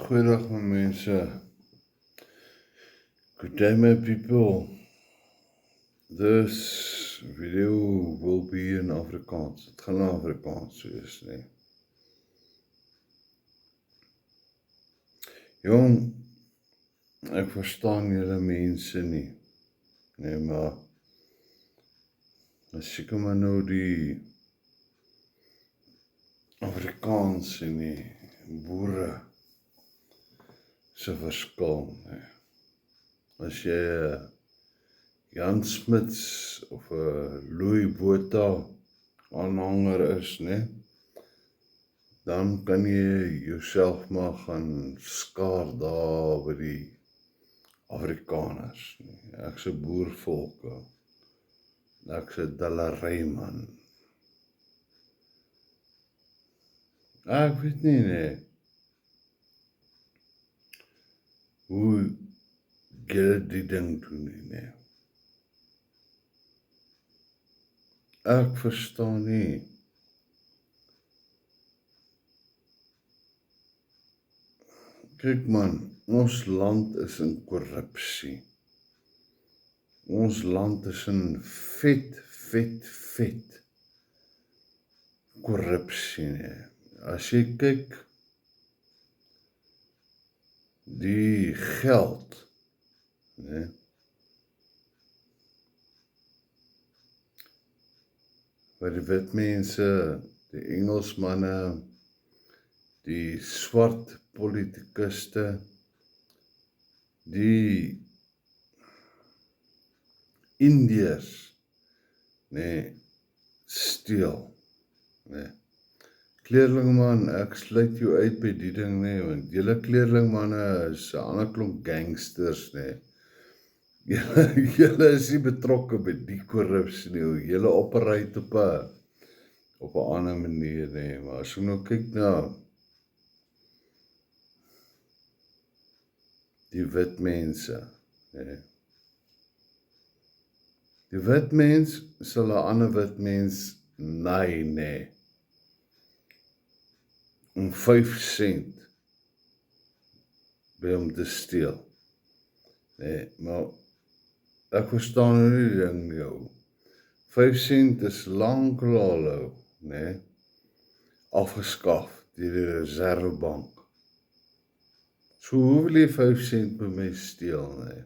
Goeiedag my mense. Good day my people. This video will be in Afrikaans. Het gaan in Afrikaans wees, nee. Jong, ek verstaan julle mense nie. Nee, maar as ek maar nou die Afrikaans en die boere se verskil, nee. As jy Jan Smits of Louis Botha aanhanger is, nee, dan kan jy jouself maar gaan skaar daar by die Afrikaners. Nee. Ek's 'n boervolk, ek's 'n dalareiman. Ek weet nie, nee, hoe julle die ding doen nie, nee. Ek verstaan nie. Kyk man, ons land is in korrupsie. Ons land is in vet korrupsie, nee. As jy kyk, die geld, nee, wat die wit mense, die Engelsmanne, die swart politikuste, die Indiërs, nee, steel, nee. Kleerlingman, ek sluit jou uit by die ding, nee, want julle kleerlingmanne is 'n ander klomp gangsters, nee. Julle is nie betrokke by die korrupsie nie, julle operate op 'n ander manier, nee, maar as jy nou kyk na die wit mense, nee. Die wit mens sal 'n ander wit mens naai, nee, om 5 cent by hom te steel. Nee, maar ek verstaan nou nie die ding jou. 5 cent is lank al, nee, afgeskaf deur die Reservebank. So hoe wil jy 5 cent by my steel, nee?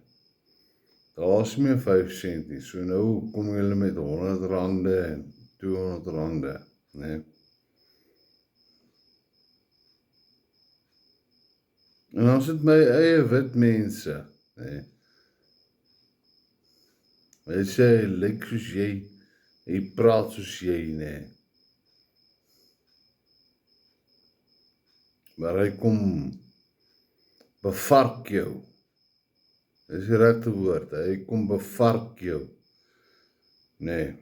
Daar is nie meer 5 cent nie, so nou kom julle met R100 en R200, nee. En dan sit my eie wit mense, nee. Hy sê, hy lyk soos jy, hy praat soos jy, nee. Maar hy kom bevark jou. Dis die regte woord, hy kom bevark jou. Nee.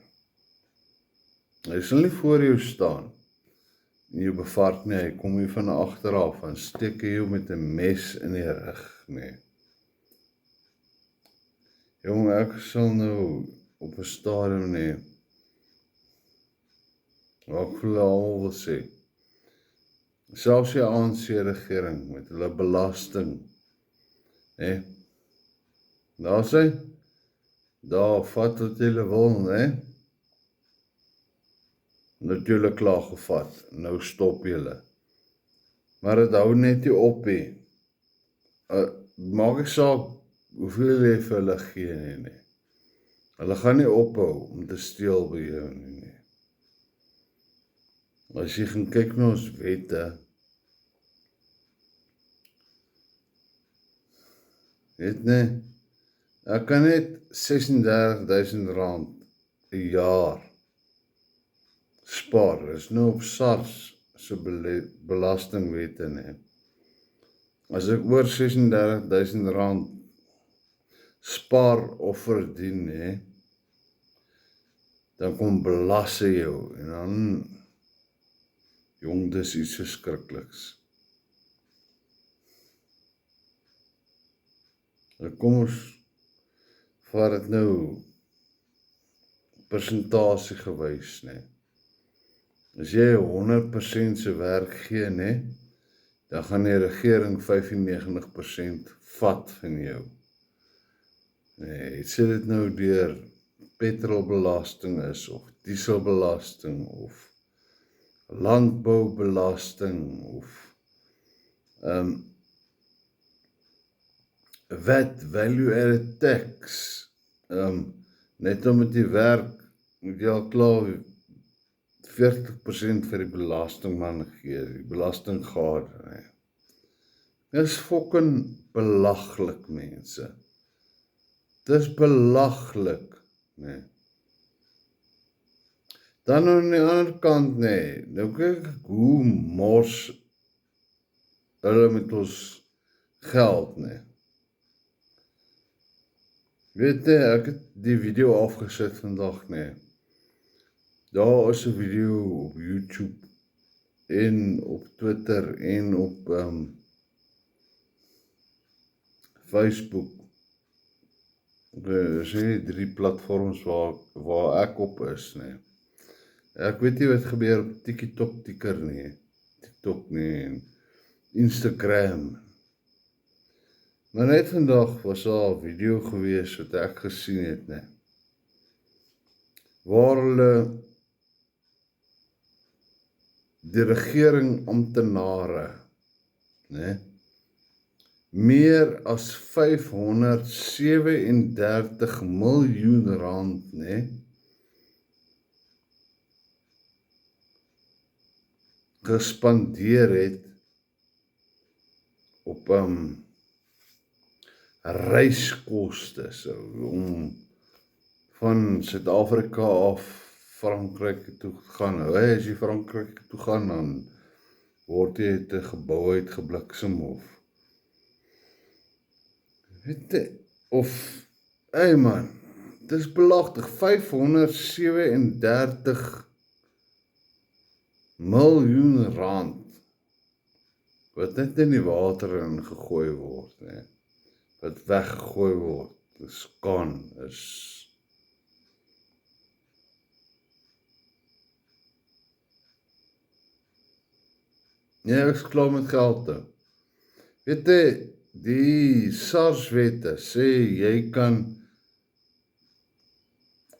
Hy sal nie voor jou staan en jou bevark nie, hy kom hier van agteraf en steek jou met 'n mes in die rug, nee. Jong, ek sal nou op 'n stadium, nee, wat ek vir hulle al wil sê, selfs die ANC-regering met hulle belasting, nee, daar sê, daar vat wat julle wil, nee, natuurlijk klaar gevat, nou stop julle, maar het hou net nie op, maak ek saak, hoeveel jy vir hulle gee, nee. Hulle gaan nie ophou om te steel by jou, nee. As jy gaan kyk na ons wette, weet nie, ek kan net R36.000 'n jaar spaar, is nou op SARS se belastingwette, nee. As ek oor R36.000 spaar of verdien, nee, dan kom belas hy jou, en dan, jong, dis iets verskrikliks. Kom ons vat dit nou persentasie gewys, nee. As jy 100% se werk gee, nee, dan gaan die regering 95% vat van jou. Nee, sê dit nou deur petrolbelasting is, of dieselbelasting, of landboubelasting, of VAT, value added tax, net omdat jy werk, moet jy al klaar 40% vir die belastingman gee, die belastinggade, nee. Dis fucking belaglik, mense. Dis belaglik, nee. Dan aan die ander kant, nee, nou kyk ek hoe mors hulle met ons geld, nee. Weet jy, ek het die video afgesit vandag, nee. Daar is 'n video op YouTube en op Twitter en op Facebook. Dis die 3 platforms waar ek op is, nee. Ek weet nie wat gebeur op TikTok nie, en Instagram. Maar net vandag was daar 'n video gewees wat ek gesien het, nee. Waar hulle die regering amptenare, nee, meer as 537 miljoen rand, nee, gespandeer het op reiskoste, so, om van Suid-Afrika af Frankryk toe gaan. As jy Frankryk toe gaan, dan word jy uit 'n gebou uitgebliksem hey man, dis belaglik, 537 miljoen rand, wat net in die water in gegooi word, nee. Wat weggegooi word, is nee, ek is klaar met geld nou. Weet jy, die SARS-wette sê jy kan,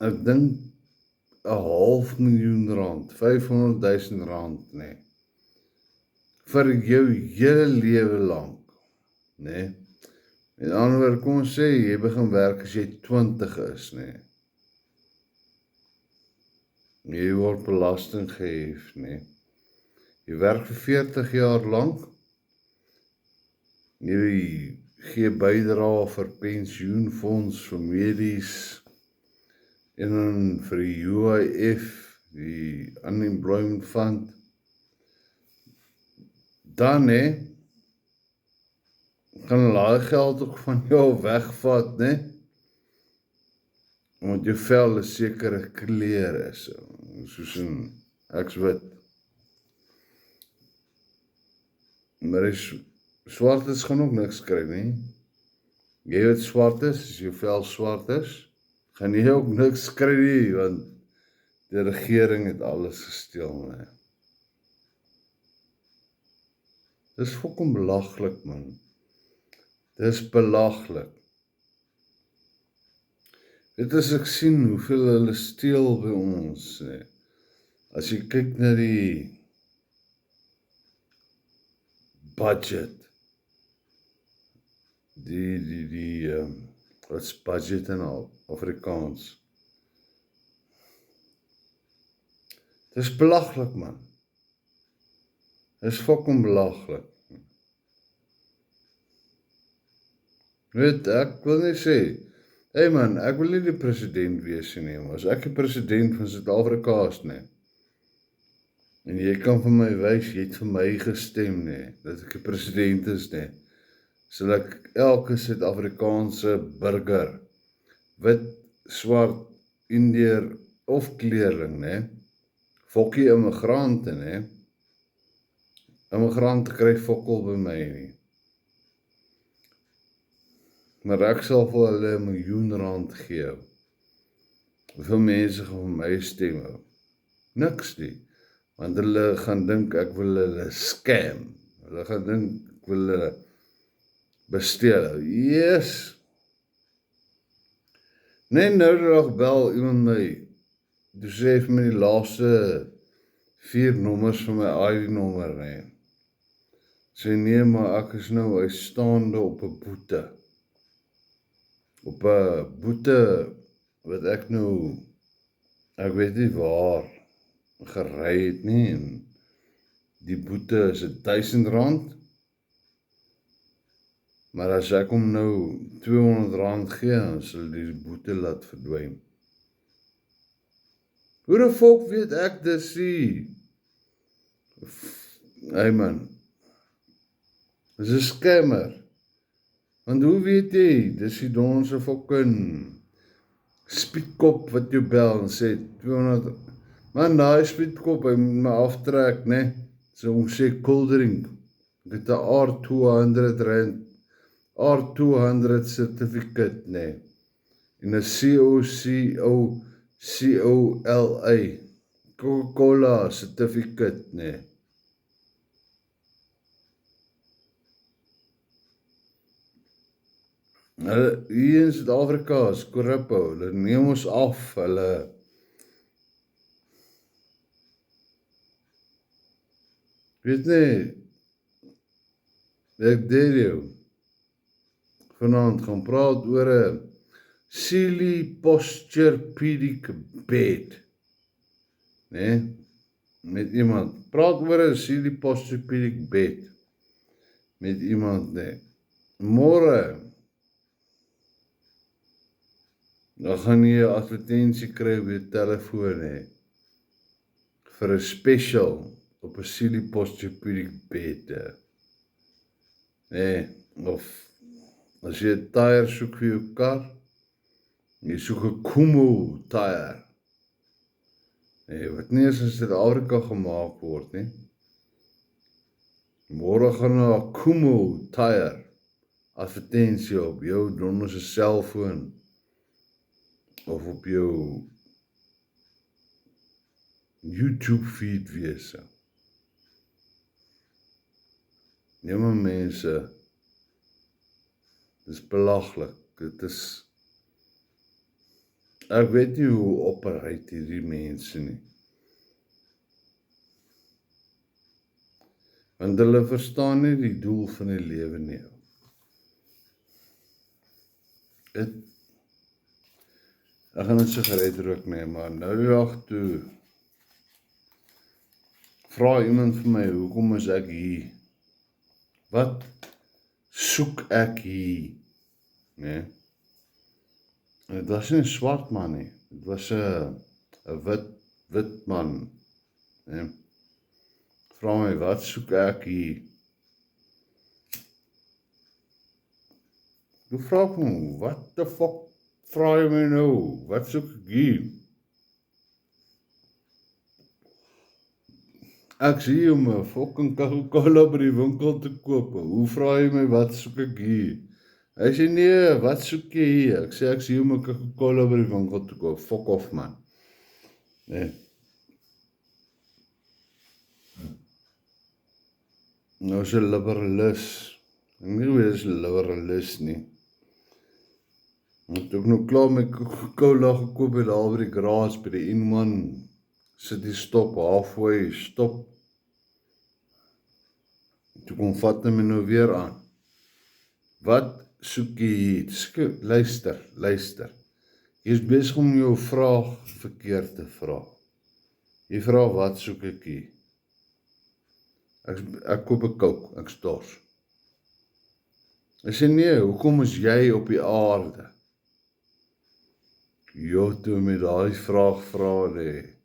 ek dink 500.000 rand, 500.000 rand, nee, vir jou hele lewe lank, nee. Met ander woorde, kom ons sê, jy begin werk as jy 20 is, nee. Jy word belasting gehef, nee. Jy werk vir 40 jaar lank, jy gee bydrae vir pensioenfonds, vir medies, en dan vir die UIF, die Unemployment Fund. Dan, nee, kan hulle geld ook van jou wegvat, nee, omdat jou vel 'n sekere kleur is, soos ek's wit. Maar swartes gaan ook niks kry, nie. Jy wat swart is, as jou vel swart is, gaan jy ook niks kry nie, want die regering het alles gesteel, nee. Dis fucking belaglik, man. Dis belaglik. Dit as ek sien hoeveel hulle steel by ons, nee. As jy kyk na die budget, wat is budget in Afrikaans? Dis belaglik, man. Dis fucking belaglik. Weet, ek wil nie sê, hey man, ek wil nie die president wees nie, maar as ek die president van Suid-Afrika is, nee, en jy kan vir my wys, jy het vir my gestem, nee, dat ek die president is, nee, sal ek elke Suid-Afrikaanse burger, wit, swart, Indiër of kleerling, nee, fokkie immigrante, nee, immigrante kry fokkel by my nie. Maar ek sal vir hulle R1 miljoen gee. Hoeveel mense gaan vir my stem? Niks nie. Want hulle gaan dink ek wil hulle scam. hulle gaan dink, ek wil hulle besteel. Yes! Net nou die dag bel iemand my, toe sê vir my die laaste 4 nommers van my ID-nommer, nee. Sê nee, maar ek is nou uitstaande op 'n boete. Op 'n boete wat ek nou, ek weet nie waar, gery het nie, en die boete is R1000, maar as ek hom nou R200 gee, dan sal die boete laat verdwyn. Hoe die volk weet ek dis die? Hey man, dis 'n scammer. Want hoe weet jy, dis die donse fucking spietkop wat jou bel en sê 200, man, daai spietkop, hy moet my aftrek, ne? So ons sê cold drink, ek het 'n R200 certificate, ne? En 'n COCOLA, Coca-Cola certificate, ne? Hulle, hier in Suid-Afrika is korrup, hulle neem ons af, hulle weet nie, ek dare jou, vanaand gaan praat oor 'n Sealy Posturepedic bed, nee, met iemand, praat oor 'n Sealy Posturepedic bed, met iemand, nee, môre, dan gaan jy 'n advertensie kry op jou telefoon, nee, vir 'n special op 'n Sealy Posturepedic bed, nee, of as jy 'n tyre soek vir jou kar, jy soek 'n Kumo tyre, nee, wat nie eens in Suid-Afrika gemaak word, nie. Môre gaan 'n Kumo tyre advertensie op jou donderse selfoon, of op jou YouTube feed wees. Nee maar mense, dis belaglik, dit is, ek weet nie hoe operate hierdie mense nie. Want hulle verstaan nie die doel van die lewe nie. Ek gaan 'n sigaret rook, nee, maar nou die dag toe vra iemand vir my, hoekom is ek hier? Wat soek ek hier? Nee. Dit was nie 'n swart man nie, dit was 'n wit man, nee. Vra my, wat soek ek hier? Toe vra ek hom, wat the fuck vra jy my nou? Wat soek ek hier? Ek sê jy om 'n fucking Coca-Cola by die winkel te koop. Hoe vra jy my, wat soek ek hier? Hy sê nee, wat soek jy hier? Ek sê jy om 'n Coca-Cola by die winkel te koop. Fuck off man. Nee. Nou is 'n liberalis. Ek weet nie hoe is 'n liberalis nie. Ek het nou klaar my Coca-Cola gekoop het daar by die garage by die N1 City stop, halfway stop. Toe kom vat hy my nou weer aan. Wat soek jy hier? Luister. Jy is besig om jou vraag verkeerd te vra. Jy vra, wat soek ek hier? Ek koop 'n Coke, ek stors. Ek sê nee, hoekom is jy op die aarde? Jo, toe my daai vraag vra, nee.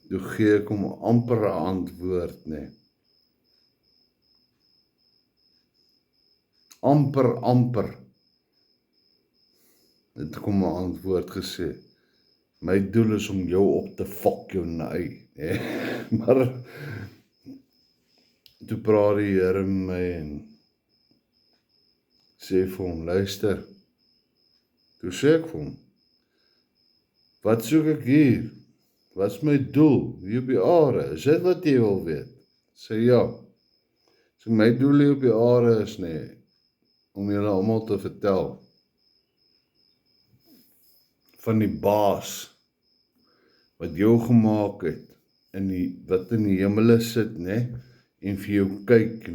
Toe gee ek hom amper 'n antwoord, nee. Amper. Het ek hom 'n antwoord gesê. My doel is om jou op te fok jou nei, nee. Maar toe praat die Here met my en sê vir hom, luister. Toe sê ek vir hom, wat soek ek hier? Wat is my doel hier op die aarde? Is dit wat jy wil weet? Sê ja. So my doel hier op die aarde is om julle almal te vertel van die baas wat jou gemaak het, wat in die hemele sit, en vir jou kyk,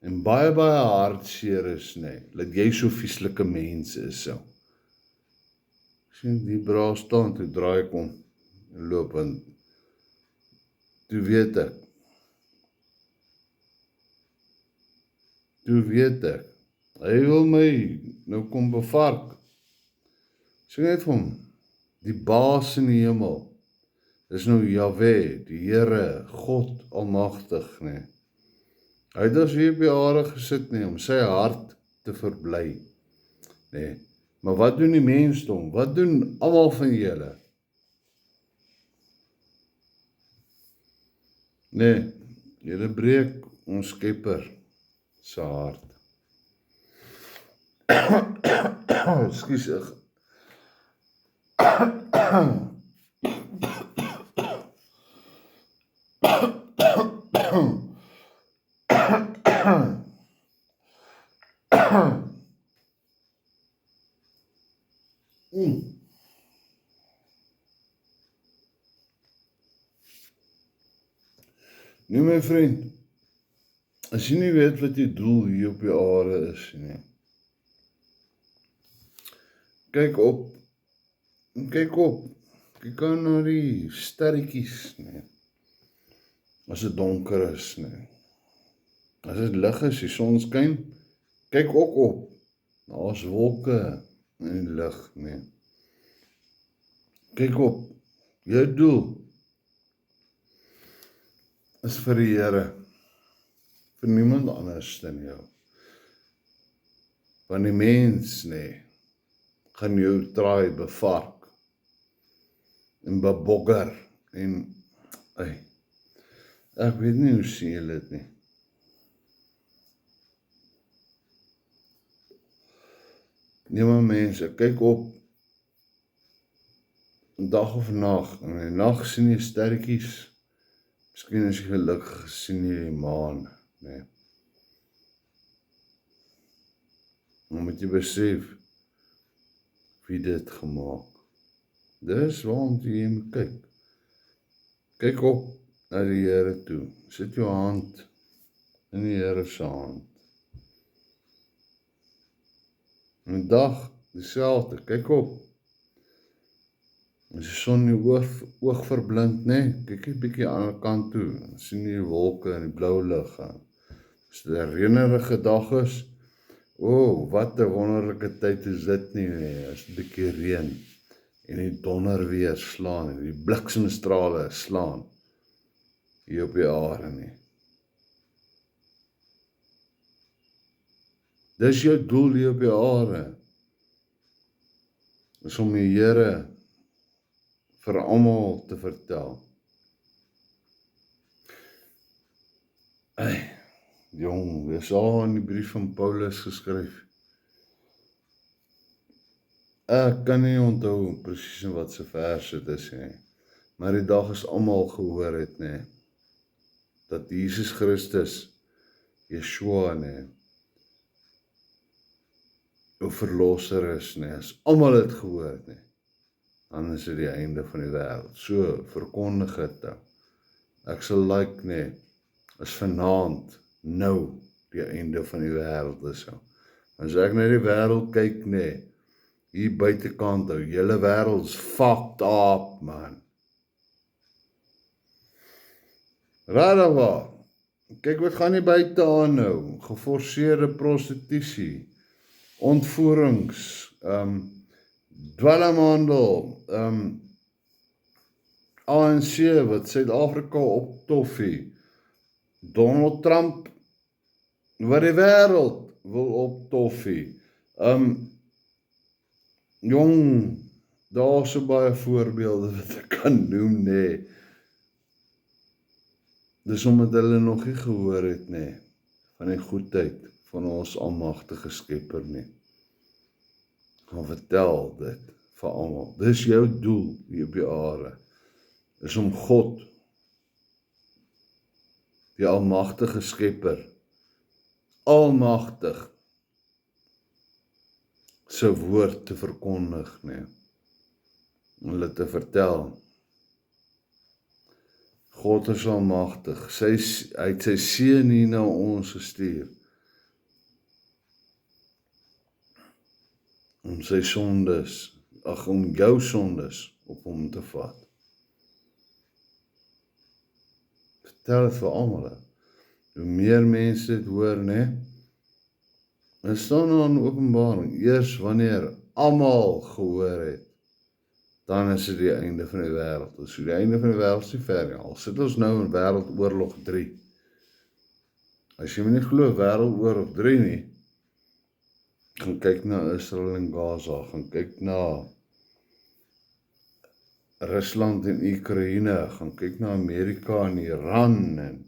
en baie hartseer is, dat jy so vieslike mens is, so. Sien, die bra staan, toe draai ek om, en loop, en toe weet ek, hy wil my nou kom bevark. Sê net vir hom, die baas in die hemel, dis nou Jahwe, die Here, God Almagtig, Hy het ons hier op die aarde gesit, om sy hart te verbly, Maar wat doen die mensdom? Wat doen almal van julle? Julle breek ons Skepper se hart. Ekskuus, Nou my vriend, as jy nie weet wat die doel hier op die aarde is, kyk op, kyk aan na die sterretjies, as dit donker is, as dit lig is, die son skyn, kyk ook op, daar's wolke en lig, kyk op, jou doel is vir die Here, vir niemand anders dan jou. Want die mens, gaan jou traai, bevark, en bebogger, en, ek weet nie hoe sien julle dit nie. Maar mense, kyk op, dag of nag, en in die nag sien jy sterretjies, miskien as jy gelukkig sien jy die maan, Dan moet jy besef, wie dit gemaak. Dis waarom jy moet kyk. Kyk op na die Here toe. Sit jou hand in die Here se hand. En 'n dag, dieselfde, kyk op. As die son in die oog verblind, kyk jy bietjie aan die kant toe, dan sien jy die wolke en die blou lig. As dit 'n reënerige dag is, wat 'n wonderlike tyd is dit nie, as dit bietjie reën, en die donder weer slaan, en die bliksemstrale slaan, hier op die aarde, Dis jou doel hier op die aarde, is om die Here vir almal te vertel. Jong, dis al in die brief van Paulus geskryf. Ek kan nie onthou presies in wat se vers dit is, maar die dag is almal gehoor het, dat Jesus Christus, Yeshua, jou verlosser is, as almal het gehoor, dan is dit die einde van die wêreld. So, verkondig het. Ek sal like, as vanaand, nou, die einde van die wêreld is. As ek na die wêreld kyk, hier buitekant, die hele wêreld is fucked up, man. Radava, kyk wat gaan nie buite aan nou, geforseerde prostitusie, ontvoerings, dwelmhandel, ANC wat Suid-Afrika optoffie, Donald Trump wat die wêreld wil optoffie, jong, daar is so baie voorbeelde wat ek kan noem, Dis omdat hulle nog nie gehoor het, van die goedheid van ons almagtige Skepper, Gaan vertel dit vir almal. Dis jou doel hier op die aarde, is om God, die almagtige Skepper, Almagtig sy woord te verkondig, nee. Hulle te vertel. God is almagtig. Hy het sy seun hier na ons gestuur. Om sy sondes, om jou sondes op hom te vat. Vertel het vir almal. Hoe meer mense dit hoor, nee. En staan in Openbaring, eers wanneer almal gehoor het, dan is dit die einde van die wêreld. So die einde van die wêreld is nie ver nie. Al sit ons nou in Wêreldoorlog 3. As jy my nie glo Wêreldoorlog 3 nie, gaan kyk na Israel en Gaza, gaan kyk na Rusland en Oekraïne, gaan kyk na Amerika en Iran en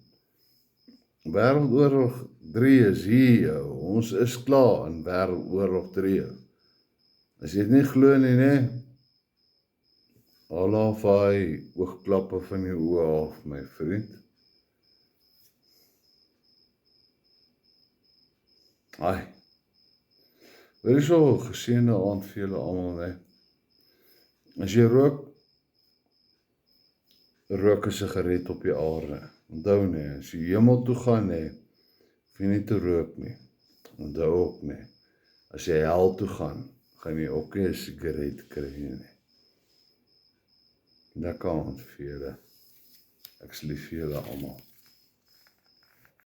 Wêreldoorlog 3 is hier, ons is klaar in Wêreldoorlog 3. As jy dit nie glo nie, nee, al af hy oogklappe van die oë af, my vriend. Ai, weer is so geseënde aand vir julle almal, nee. As jy rook, rook 'n sigaret op die aarde. Onthou nee, as jy hemel toe gaan nee, hoef jy nie te rook nie. Onthou ook nee, as jy hel toe gaan jy ook nie 'n sigaret kry nie. Lekker aand vir julle. Ek is lief vir julle almal.